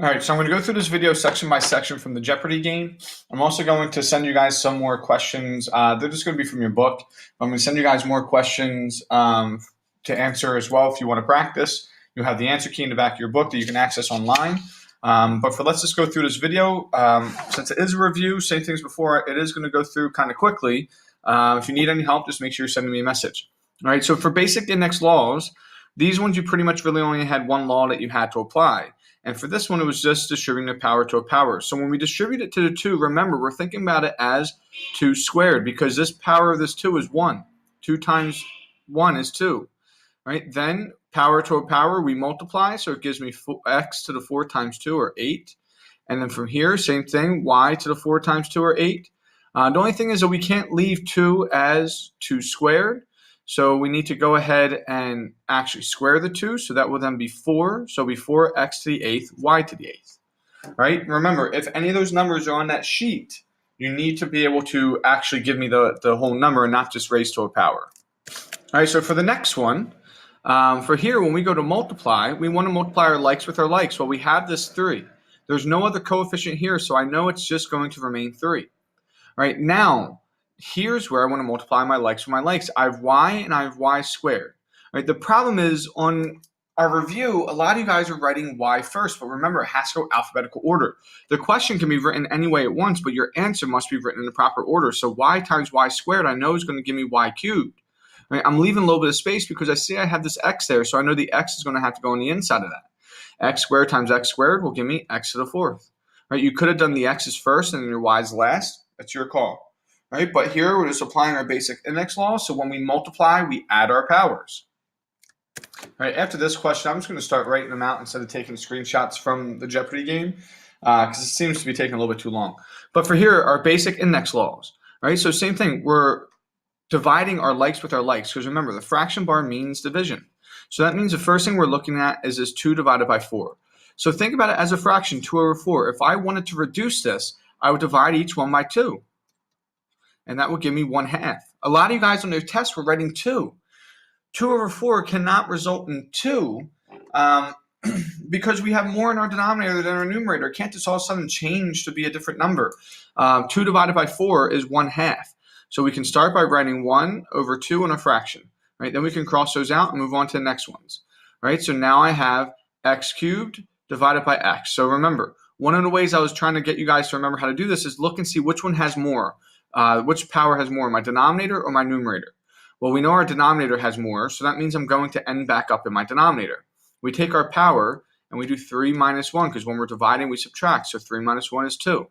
All right, so I'm going to go through this video section by section from the Jeopardy game. I'm also going to send you guys some more questions. They're just going to be from your book. I'm going to send you guys more questions to answer as well if you want to practice. You'll have the answer key in the back of your book that you can access online. Let's just go through this video. Since it is a review, same things before, it is going to go through kind of quickly. If you need any help, just make sure you're sending me a message. All right, so for basic index laws, these ones you pretty much really only had one law that you had to apply. And for this one, it was just distributing the power to a power. So when we distribute it to the 2, remember, we're thinking about it as 2 squared because this power of this 2 is 1. 2 times 1 is 2. Right? Then power to a power, we multiply. So it gives me x to the 4 times 2 or 8. And then from here, same thing, y to the 4 times 2 or 8. The only thing is that we can't leave 2 as 2 squared. So we need to go ahead and actually square the 2. So that will then be 4. So it'll be 4x to the 8th, y to the 8th. Right? Remember, if any of those numbers are on that sheet, you need to be able to actually give me the whole number and not just raise to a power. All right, so for the next one, for here, when we go to multiply, we want to multiply our likes with our likes. Well, we have this 3. There's no other coefficient here, so I know it's just going to remain 3. All right, now, here's where I want to multiply my likes with my likes. I have y and I have y squared. Right? The problem is on our review, a lot of you guys are writing y first, but remember, it has to go alphabetical order. The question can be written any way at once, but your answer must be written in the proper order. So y times y squared, I know is going to give me y cubed. Right? I'm leaving a little bit of space because I see I have this x there, so I know the x is going to have to go on the inside of that. X squared times x squared will give me x to the 4th. Right? You could have done the x's first and then your y's last. That's your call. Right? But here we're just applying our basic index law. So when we multiply, we add our powers. All right, after this question, I'm just going to start writing them out instead of taking screenshots from the Jeopardy game because it seems to be taking a little bit too long. But for here, our basic index laws. Right? So same thing. We're dividing our likes with our likes because remember, the fraction bar means division. So that means the first thing we're looking at is this 2 divided by 4. So think about it as a fraction, 2 over 4. If I wanted to reduce this, I would divide each one by 2. And that would give me 1/2. A lot of you guys on their tests were writing 2. 2 over 4 cannot result in 2 because we have more in our denominator than our numerator. It can't just all of a sudden change to be a different number. 2 divided by 4 is 1/2. So we can start by writing 1 over 2 in a fraction. Right? Then we can cross those out and move on to the next ones. Right? So now I have x cubed divided by x. So remember, one of the ways I was trying to get you guys to remember how to do this is look and see which one has more. Which power has more, my denominator or my numerator? Well, we know our denominator has more, so that means I'm going to end back up in my denominator. We take our power and we do 3 minus 1 because when we're dividing, we subtract. So 3 minus 1 is 2.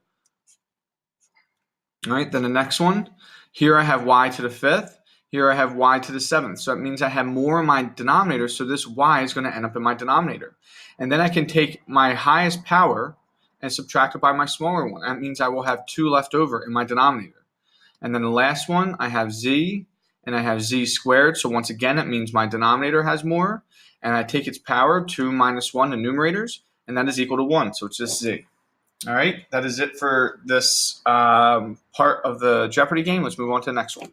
All right, then the next one, here I have y to the 5th. Here I have y to the 7th. So that means I have more in my denominator, so this y is going to end up in my denominator. And then I can take my highest power and subtract it by my smaller one. That means I will have 2 left over in my denominator. And then the last one, I have z, and I have z squared. So once again, it means my denominator has more. And I take its power, 2 minus 1, the numerators, and that is equal to 1. So it's just z. All right, that is it for this part of the Jeopardy game. Let's move on to the next one.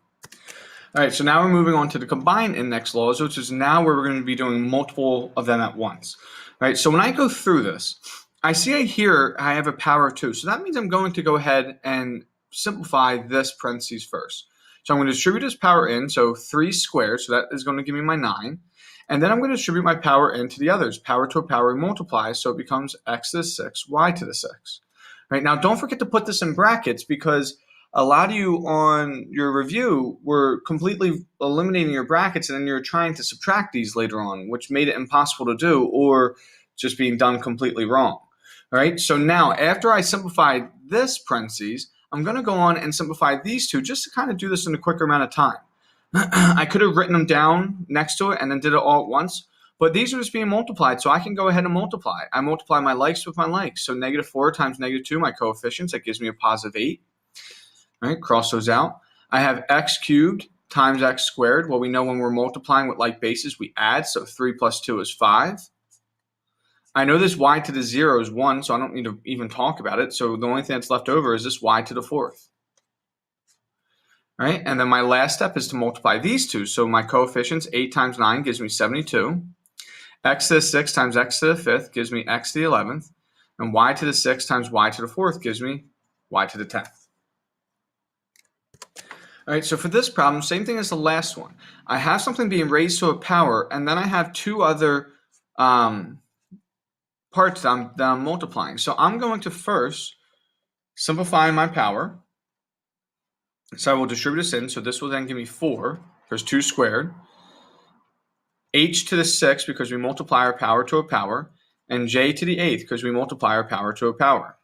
All right, so now we're moving on to the combined index laws, which is now where we're going to be doing multiple of them at once. All right, so when I go through this, I see here I have a power of 2. So that means I'm going to go ahead and simplify this parentheses first. So I'm going to distribute this power in, so 3 squared, so that is going to give me my 9. And then I'm going to distribute my power into the others. Power to a power multiplies, so it becomes x to the 6, y to the 6. Right, now don't forget to put this in brackets because a lot of you on your review were completely eliminating your brackets and then you're trying to subtract these later on, which made it impossible to do or just being done completely wrong. All right, so now after I simplified this parentheses, I'm going to go on and simplify these two just to kind of do this in a quicker amount of time. I could have written them down next to it and then did it all at once, but these are just being multiplied, so I can go ahead and multiply. I multiply my likes with my likes. So -4 times -2, my coefficients, that gives me a positive 8. All right, cross those out. I have x cubed times x squared. Well, we know when we're multiplying with like bases, we add, so 3 plus 2 is 5. I know this y to the 0 is 1, so I don't need to even talk about it. So the only thing that's left over is this y to the 4th. Right? And then my last step is to multiply these two. So my coefficients, 8 times 9 gives me 72. X to the 6 times x to the 5th gives me x to the 11th. And y to the 6th times y to the 4th gives me y to the 10th. All right, so for this problem, same thing as the last one. I have something being raised to a power, and then I have two other parts that I'm multiplying. So I'm going to first simplify my power. So I will distribute this in. So this will then give me 4, because 2 squared. H to the 6th, because we multiply our power to a power. And j to the 8th, because we multiply our power to a power.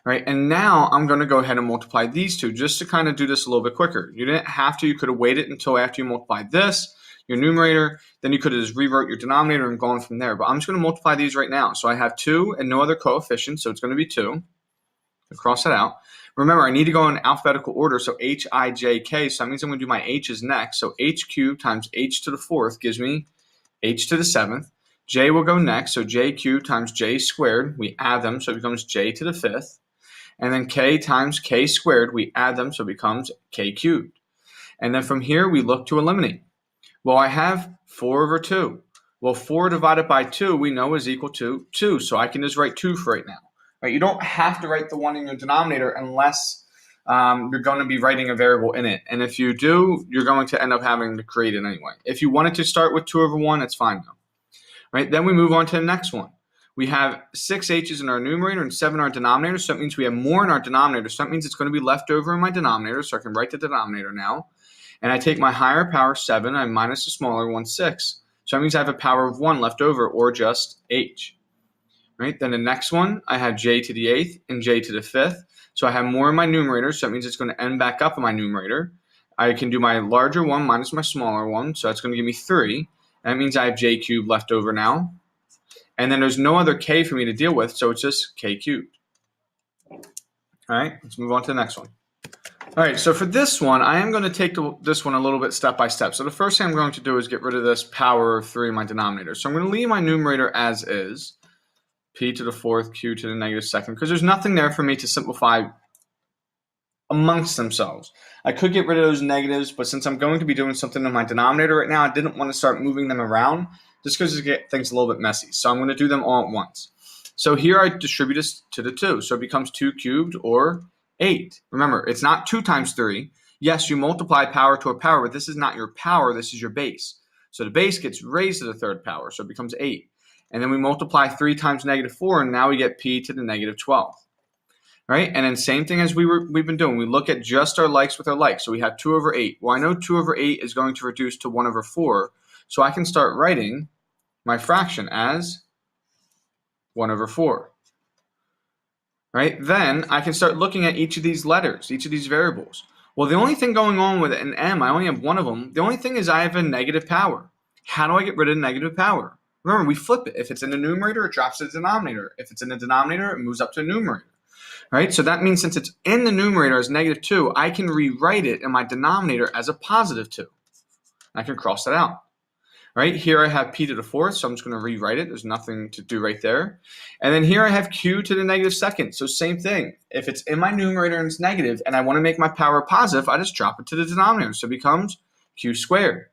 All right, and now I'm going to go ahead and multiply these two just to kind of do this a little bit quicker. You didn't have to. You could have waited until after you multiplied this, your numerator. Then you could have just rewrote your denominator and gone from there. But I'm just going to multiply these right now. So I have 2 and no other coefficients, so it's going to be 2. I'll cross that out. Remember, I need to go in alphabetical order, so h, I, j, k. So that means I'm going to do my h's next. So h cubed times h to the 4th gives me h to the 7th. J will go next, so j cubed times j squared. We add them, so it becomes j to the 5th. And then k times k squared, we add them, so it becomes k cubed. And then from here, we look to eliminate. Well, I have 4 over 2. Well, 4 divided by 2, we know is equal to 2, so I can just write 2 for right now. Right? You don't have to write the 1 in your denominator unless you're going to be writing a variable in it. And if you do, you're going to end up having to create it anyway. If you wanted to start with 2 over 1, it's fine though. Right? Then we move on to the next one. We have 6 h's in our numerator and 7 in our denominator, so that means we have more in our denominator. So that means it's going to be left over in my denominator, so I can write the denominator now. And I take my higher power, 7, I minus the smaller one, 6. So that means I have a power of 1 left over, or just h. Right? Then the next one, I have j to the 8th and j to the 5th. So I have more in my numerator, so that means it's going to end back up in my numerator. I can do my larger one minus my smaller one, so that's going to give me 3. And that means I have j cubed left over now. And then there's no other k for me to deal with, so it's just k cubed. All right, let's move on to the next one. All right, so for this one, I am going to take this one a little bit step by step. So the first thing I'm going to do is get rid of this power of 3 in my denominator. So I'm going to leave my numerator as is, p to the 4th, q to the negative 2nd, because there's nothing there for me to simplify amongst themselves. I could get rid of those negatives, but since I'm going to be doing something in my denominator right now, I didn't want to start moving them around just because it get things a little bit messy. So I'm going to do them all at once. So here I distribute this to the 2. So it becomes 2 cubed or 8. Remember, it's not 2 times 3. Yes, you multiply power to a power, but this is not your power. This is your base. So the base gets raised to the 3rd power, so it becomes 8. And then we multiply 3 times negative 4, and now we get p to the negative 12th. Right? And then same thing as we've been doing. We look at just our likes with our likes. So we have 2 over 8. Well, I know 2 over 8 is going to reduce to 1 over 4. So I can start writing my fraction as 1 over 4. Right? Then I can start looking at each of these letters, each of these variables. Well, the only thing going on with an m, I only have one of them. The only thing is I have a negative power. How do I get rid of negative power? Remember, we flip it. If it's in the numerator, it drops to the denominator. If it's in the denominator, it moves up to the numerator. Right? So that means since it's in the numerator as negative 2, I can rewrite it in my denominator as a positive 2. I can cross that out. Right? Here I have p to the 4th, so I'm just going to rewrite it. There's nothing to do right there. And then here I have q to the negative 2nd. So same thing. If it's in my numerator and it's negative and I want to make my power positive, I just drop it to the denominator. So it becomes q squared.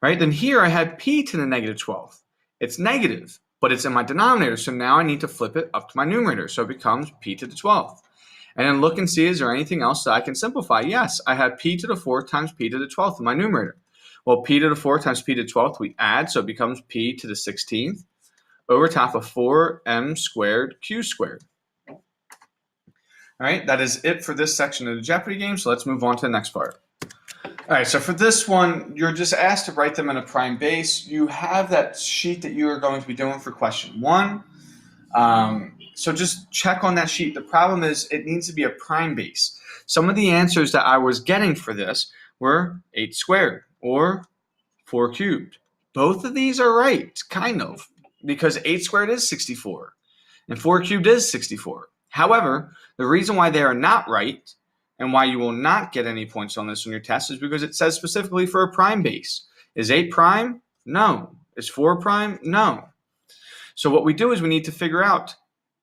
Right? Then here I have p to the negative 12th. It's negative, but it's in my denominator. So now I need to flip it up to my numerator. So it becomes p to the 12th. And then look and see, is there anything else that I can simplify? Yes, I have p to the 4th times p to the 12th in my numerator. Well, p to the 4th times p to the 12th, we add, so it becomes p to the 16th over top of 4m squared q squared. All right, that is it for this section of the Jeopardy game, so let's move on to the next part. All right, so for this one, you're just asked to write them in a prime base. You have that sheet that you are going to be doing for question 1. So just check on that sheet. The problem is it needs to be a prime base. Some of the answers that I was getting for this were 8 squared or 4 cubed. Both of these are right, kind of, because 8 squared is 64 and 4 cubed is 64. However, the reason why they are not right and why you will not get any points on this on your test is because it says specifically for a prime base. Is 8 prime? No. Is 4 prime? No. So what we do is we need to figure out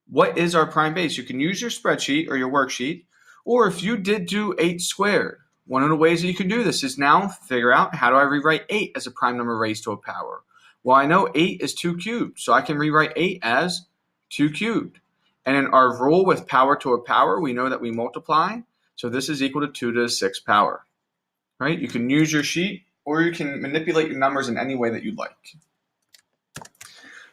what is our prime base. You can use your spreadsheet or your worksheet, or if you did do 8 squared, one of the ways that you can do this is now figure out, how do I rewrite 8 as a prime number raised to a power? Well, I know 8 is 2 cubed, so I can rewrite 8 as 2 cubed. And in our rule with power to a power, we know that we multiply. So this is equal to 2 to the 6th power, right? You can use your sheet or you can manipulate your numbers in any way that you'd like.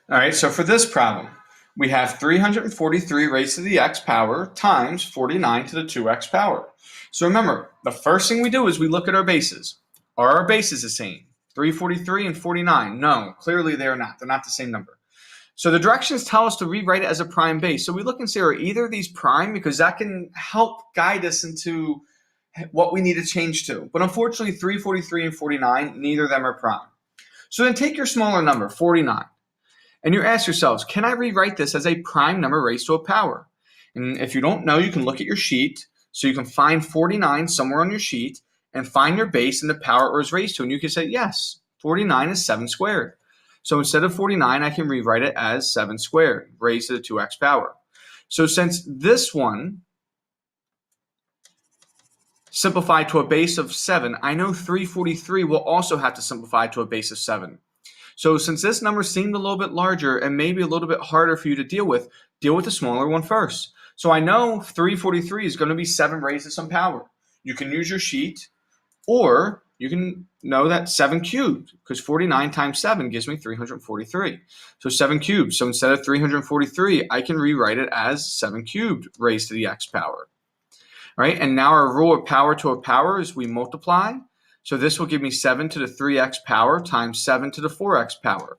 All right, so for this problem, we have 343 raised to the x power times 49 to the 2x power. So remember, the first thing we do is we look at our bases. Are our bases the same? 343 and 49? No, clearly they are not. They're not the same number. So the directions tell us to rewrite it as a prime base. So we look and say, are either of these prime? Because that can help guide us into what we need to change to. But unfortunately, 343 and 49, neither of them are prime. So then take your smaller number, 49. And you ask yourselves, can I rewrite this as a prime number raised to a power? And if you don't know, you can look at your sheet. So you can find 49 somewhere on your sheet and find your base and the power it was raised to. And you can say, yes, 49 is 7 squared. So instead of 49, I can rewrite it as 7 squared raised to the 2x power. So since this one simplified to a base of 7, I know 343 will also have to simplify to a base of 7. So since this number seemed a little bit larger and maybe a little bit harder for you to deal with the smaller one first. So I know 343 is going to be 7 raised to some power. You can use your sheet, or you can know that 7 cubed, because 49 times 7 gives me 343. So 7 cubed. So instead of 343, I can rewrite it as 7 cubed raised to the x power. Right? And now our rule of power to a power is we multiply. So this will give me 7 to the 3x power times 7 to the 4x power.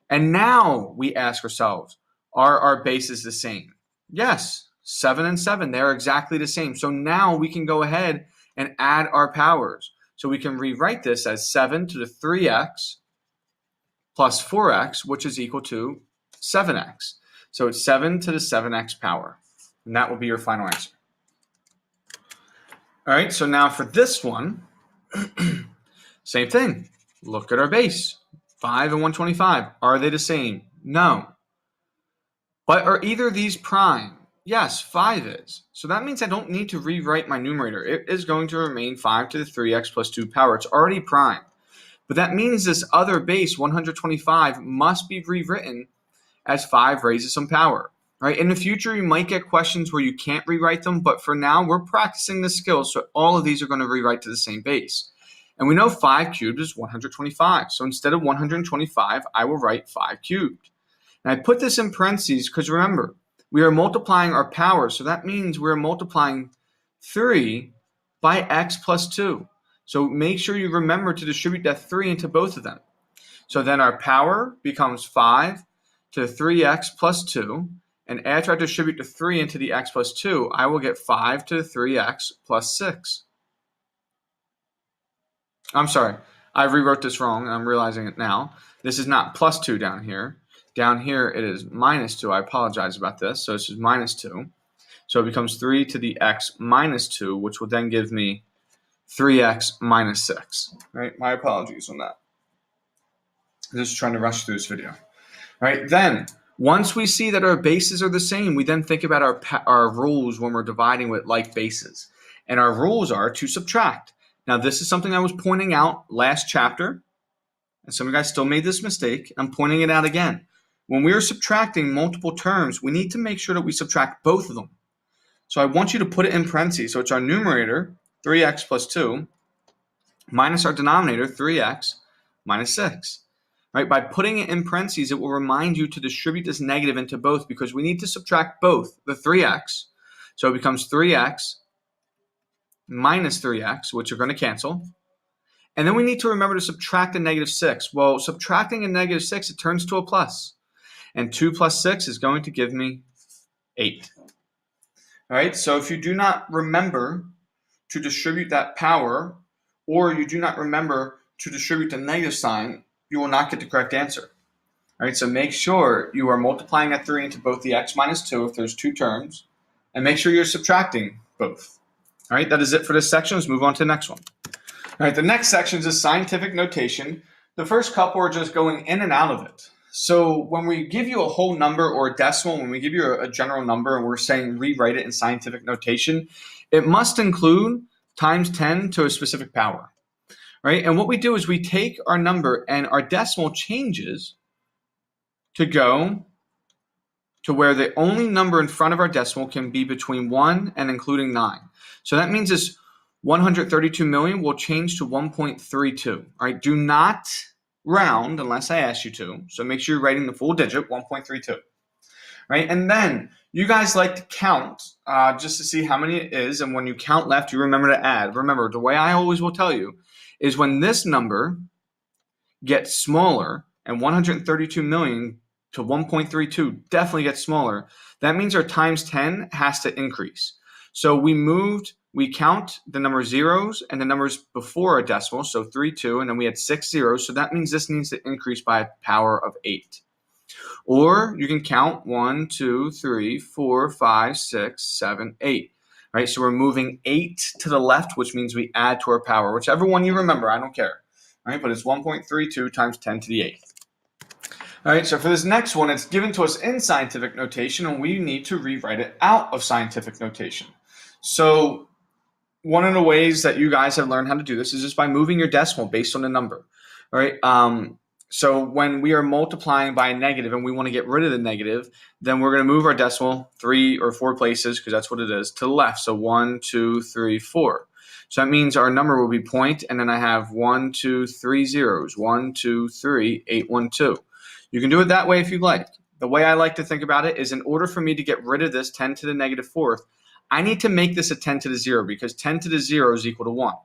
And now we ask ourselves, are our bases the same? Yes, 7 and 7, they're exactly the same. So now we can go ahead and add our powers. So we can rewrite this as 7 to the 3x plus 4x, which is equal to 7x. So it's 7 to the 7x power. And that will be your final answer. All right, so now for this one, same thing. Look at our base. 5 and 125. Are they the same? No. But are either of these prime? Yes, 5 is. So that means I don't need to rewrite my numerator. It is going to remain 5 to the 3x plus 2 power. It's already prime. But that means this other base, 125, must be rewritten as 5 raised to some power. Right? In the future, you might get questions where you can't rewrite them, but for now, we're practicing the skills, so all of these are going to rewrite to the same base. And we know 5 cubed is 125. So instead of 125, I will write 5 cubed. And I put this in parentheses because remember, we are multiplying our power. So that means we're multiplying 3 by x plus 2. So make sure you remember to distribute that 3 into both of them. So then our power becomes 5 to the 3x plus 2. And after I distribute the 3 into the x plus 2, I will get 5 to the 3x plus 6. I'm sorry, I rewrote this wrong, and I'm realizing it now. This is not plus 2 down here. Down here, it is minus 2. I apologize about this. So this is minus 2. So it becomes 3 to the x minus 2, which will then give me 3x minus 6. Right? My apologies on that. I'm just trying to rush through this video. Right? Then, once we see that our bases are the same, we then think about our rules when we're dividing with like bases. And our rules are to subtract. Now, this is something I was pointing out last chapter, and some of you guys still made this mistake. I'm pointing it out again. When we are subtracting multiple terms, we need to make sure that we subtract both of them. So I want you to put it in parentheses. So it's our numerator, 3x plus 2, minus our denominator, 3x minus 6. Right? By putting it in parentheses, it will remind you to distribute this negative into both because we need to subtract both the 3x. So it becomes 3x minus 3x, which are going to cancel. And then we need to remember to subtract a negative 6. Well, subtracting a negative 6, it turns to a plus. And 2 plus 6 is going to give me 8. All right, so if you do not remember to distribute that power, or you do not remember to distribute the negative sign, you will not get the correct answer. All right, so make sure you are multiplying that 3 into both the x minus 2 if there's 2 terms, and make sure you're subtracting both. All right, that is it for this section. Let's move on to the next one. All right, the next section is scientific notation. The first couple are just going in and out of it. So when we give you a whole number or a decimal, when we give you a general number and we're saying rewrite it in scientific notation, it must include times 10 to a specific power. Right? And what we do is we take our number and our decimal changes to go to where the only number in front of our decimal can be between 1 and including 9. So that means this 132 million will change to 1.32. All right, do not round unless I ask you to. So make sure you're writing the full digit, 1.32. Right, and then you guys like to count just to see how many it is, and when you count left, you remember to add. Remember, the way I always will tell you is when this number gets smaller, and 132 million to 1.32 definitely gets smaller, that means our times 10 has to increase. So we count the number zeros and the numbers before a decimal, so 3, 2, and then we had 6 zeros, so that means this needs to increase by a power of 8. Or you can count 1, 2, 3, 4, 5, 6, 7, 8. Right, so we're moving 8 to the left, which means we add to our power. Whichever one you remember, I don't care. All right, but it's 1.32 times 10 to the 8th. All right, so for this next one, it's given to us in scientific notation, and we need to rewrite it out of scientific notation. So one of the ways that you guys have learned how to do this is just by moving your decimal based on the number. All right. So when we are multiplying by a negative and we want to get rid of the negative, then we're going to move our decimal 3 or 4 places, because that's what it is, to the left. So 1, 2, 3, 4. So that means our number will be point, and then I have 1, 2, 3 zeros. 1, 2, 3, 8, 1, 2. You can do it that way if you like. The way I like to think about it is, in order for me to get rid of this 10 to the negative 4th, I need to make this a 10 to the 0, because 10 to the 0 is equal to 1.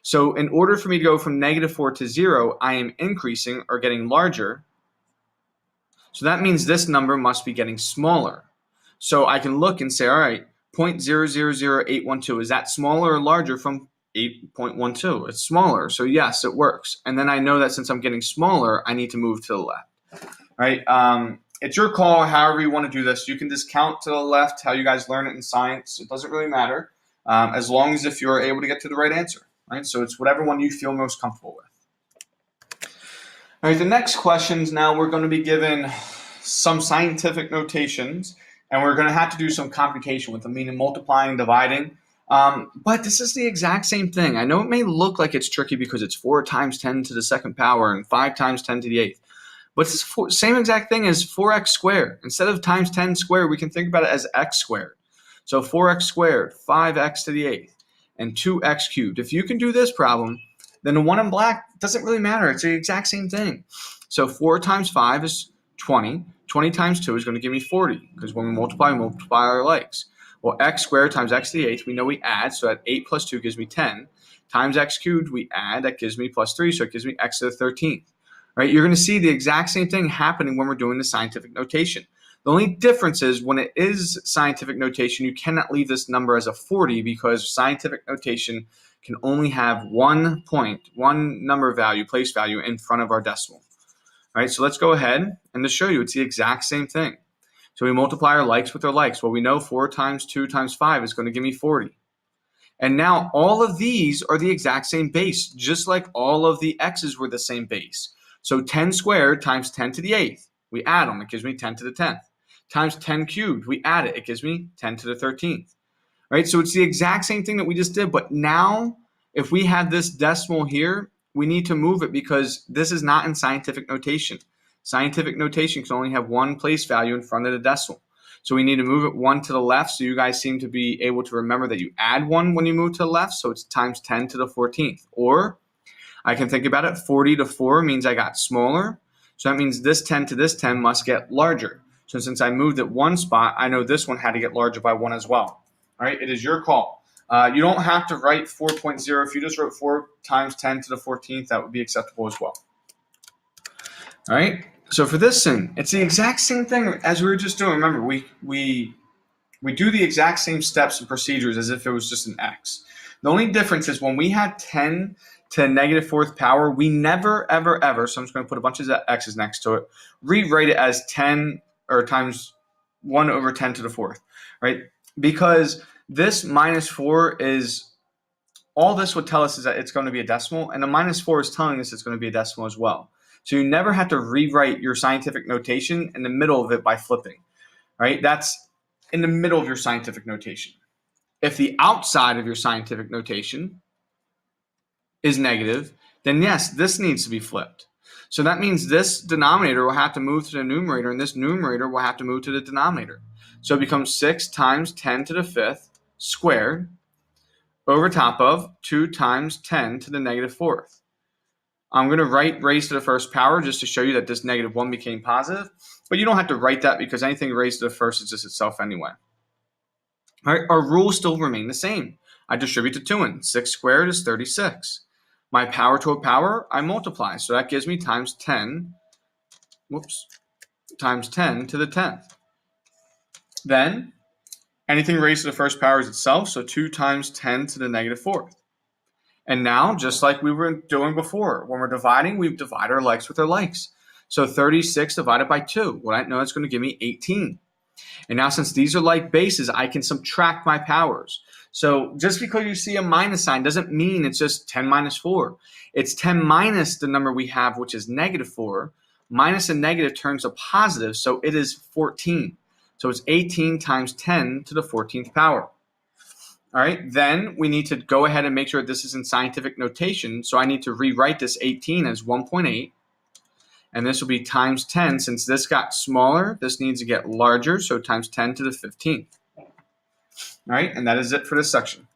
So in order for me to go from negative 4 to 0, I am increasing or getting larger. So that means this number must be getting smaller. So I can look and say, all right, 0.000812, is that smaller or larger from 8.12? It's smaller, so yes, it works. And then I know that since I'm getting smaller, I need to move to the left. All right, it's your call however you want to do this. You can just count to the left, how you guys learn it in science. It doesn't really matter, as long as if you're able to get to the right answer. Right? So it's whatever one you feel most comfortable with. All right, the next questions now, we're going to be given some scientific notations, and we're going to have to do some computation with them, meaning multiplying, dividing. But this is the exact same thing. I know it may look like it's tricky because it's 4 times 10 to the second power and 5 times 10 to the 8th. But it's the same exact thing as 4x squared. Instead of times 10 squared, we can think about it as x squared. So 4x squared, 5x to the 8th. And 2x cubed. If you can do this problem, then the one in black doesn't really matter. It's the exact same thing. So 4 times 5 is 20. 20 times 2 is going to give me 40, because when we multiply our likes. Well, x squared times x to the 8th, we know we add, so that 8 plus 2 gives me 10. Times x cubed, we add, that gives me plus 3, so it gives me x to the 13th. Right? You're going to see the exact same thing happening when we're doing the scientific notation. The only difference is when it is scientific notation, you cannot leave this number as a 40, because scientific notation can only have one point, one number value, place value in front of our decimal. All right, so let's go ahead and to show you it's the exact same thing. So we multiply our likes with our likes. Well, we know 4 times 2 times 5 is going to give me 40. And now all of these are the exact same base, just like all of the x's were the same base. So 10 squared times 10 to the 8th. We add them. It gives me 10 to the 10th. Times 10 cubed, we add it. It gives me 10 to the 13th. Right? So it's the exact same thing that we just did. But now, if we have this decimal here, we need to move it, because this is not in scientific notation. Scientific notation can only have one place value in front of the decimal. So we need to move it 1 to the left. So you guys seem to be able to remember that you add 1 when you move to the left. So it's times 10 to the 14th. Or I can think about it, 40 to 4 means I got smaller. So that means this 10 to this 10 must get larger. So since I moved it one spot, I know this one had to get larger by 1 as well. All right, it is your call. You don't have to write 4.0. If you just wrote 4 times 10 to the 14th, that would be acceptable as well. All right, so for this thing, it's the exact same thing as we were just doing. Remember, we do the exact same steps and procedures as if it was just an x. The only difference is when we had 10 to negative 4th power, we never, ever, ever, so I'm just going to put a bunch of x's next to it, rewrite it as 10 or times 1 over 10 to the 4th, right? Because this minus 4 is, all this would tell us is that it's going to be a decimal, and the minus 4 is telling us it's going to be a decimal as well. So you never have to rewrite your scientific notation in the middle of it by flipping, right? That's in the middle of your scientific notation. If the outside of your scientific notation is negative, then yes, this needs to be flipped. So that means this denominator will have to move to the numerator, and this numerator will have to move to the denominator. So it becomes 6 times 10 to the 5th squared over top of 2 times 10 to the negative 4th. I'm going to write raised to the first power just to show you that this negative 1 became positive. But you don't have to write that because anything raised to the first is just itself anyway. All right, our rules still remain the same. I distribute the 2 in. 6 squared is 36. My power to a power, I multiply. So that gives me times 10 times 10 to the 10th. Then anything raised to the first power is itself, so 2 times 10 to the negative 4th. And now, just like we were doing before, when we're dividing, we divide our likes with our likes. So 36 divided by 2, well, I know it's going to give me 18. And now, since these are like bases, I can subtract my powers. So just because you see a minus sign doesn't mean it's just 10 minus 4. It's 10 minus the number we have, which is negative 4. Minus a negative turns a positive, so it is 14. So it's 18 times 10 to the 14th power. All right, then we need to go ahead and make sure this is in scientific notation. So I need to rewrite this 18 as 1.8. And this will be times 10. Since this got smaller, this needs to get larger. So times 10 to the 15th. All right, and that is it for this section.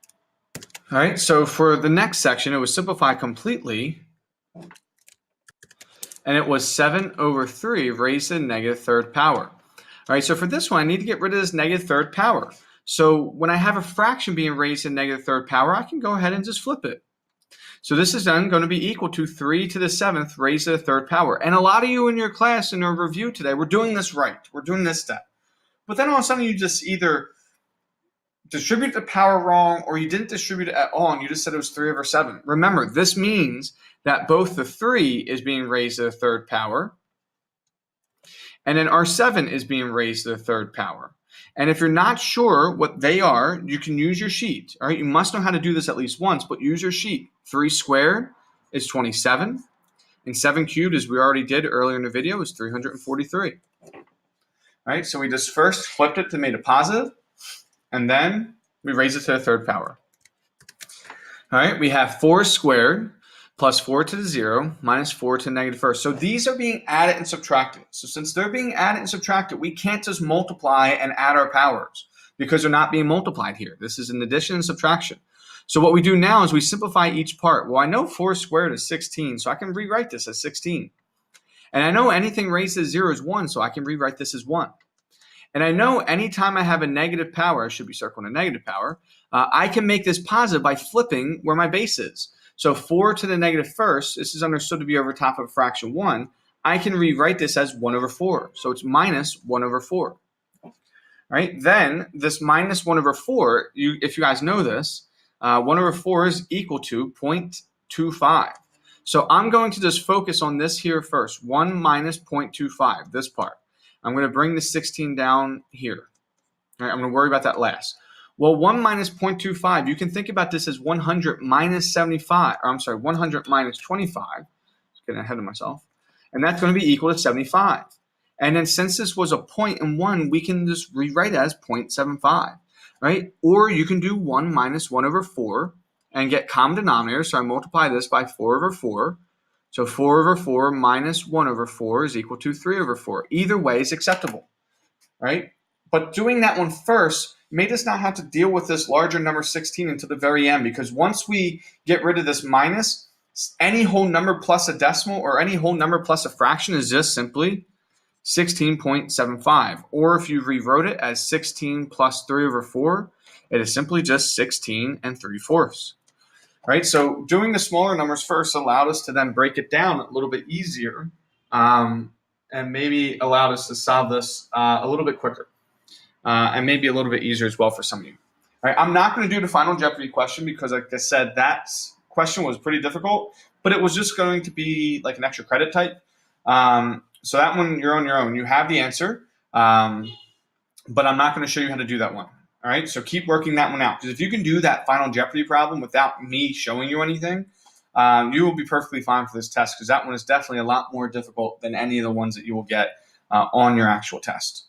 All right, so for the next section, it was simplified completely. And it was 7 over 3 raised to the negative 3rd power. All right, so for this one, I need to get rid of this negative 3rd power. So when I have a fraction being raised to the negative 3rd power, I can go ahead and just flip it. So this is then going to be equal to 3 to the 7th raised to the 3rd power. And a lot of you in your class in our review today, we're doing this right. We're doing this step. But then all of a sudden you just either distribute the power wrong or you didn't distribute it at all and you just said it was 3 over 7. Remember, this means that both the 3 is being raised to the 3rd power and then our 7 is being raised to the 3rd power. And if you're not sure what they are, you can use your sheet. All right, you must know how to do this at least once, but use your sheet. 3 squared is 27, and 7 cubed, as we already did earlier in the video, is 343. All right, so we just first flipped it to make it positive, and then we raise it to the 3rd power. All right, we have 4 squared plus 4 to the 0 minus 4 to the negative 1st. So these are being added and subtracted. So since they're being added and subtracted, we can't just multiply and add our powers because they're not being multiplied here. This is an addition and subtraction. So what we do now is we simplify each part. Well, I know 4 squared is 16, so I can rewrite this as 16. And I know anything raised to 0 is 1, so I can rewrite this as 1. And I know anytime I have a negative power, I should be circling a negative power, I can make this positive by flipping where my base is. So 4 to the negative 1st, this is understood to be over top of fraction 1. I can rewrite this as 1 over 4. So it's minus 1 over 4. All right, then this minus 1 over 4, if you guys know this, 1 over 4 is equal to 0.25. So I'm going to just focus on this here first, 1 minus 0.25, this part. I'm going to bring the 16 down here. All right, I'm going to worry about that last. Well, 1 minus 0.25, you can think about this as 100 minus 75, or I'm sorry, 100 minus 25. Just getting ahead of myself. And that's going to be equal to 75. And then since this was a point and 1, we can just rewrite it as 0.75, right? Or you can do 1 minus 1 over 4 and get common denominator. So I multiply this by 4 over 4. So 4 over 4 minus 1 over 4 is equal to 3 over 4. Either way is acceptable, right? But doing that one first made us not have to deal with this larger number 16 until the very end, because once we get rid of this minus, any whole number plus a decimal or any whole number plus a fraction is just simply 16.75. Or if you rewrote it as 16 plus 3 over 4, it is simply just 16 3/4. Right? So doing the smaller numbers first allowed us to then break it down a little bit easier and maybe allowed us to solve this a little bit quicker. And maybe a little bit easier as well for some of you. All right, I'm not going to do the final Jeopardy question because, like I said, that question was pretty difficult, but it was just going to be like an extra credit type. So that one, you're on your own. You have the answer, but I'm not going to show you how to do that one. All right, so keep working that one out, because if you can do that final Jeopardy problem without me showing you anything, you will be perfectly fine for this test, because that one is definitely a lot more difficult than any of the ones that you will get on your actual test.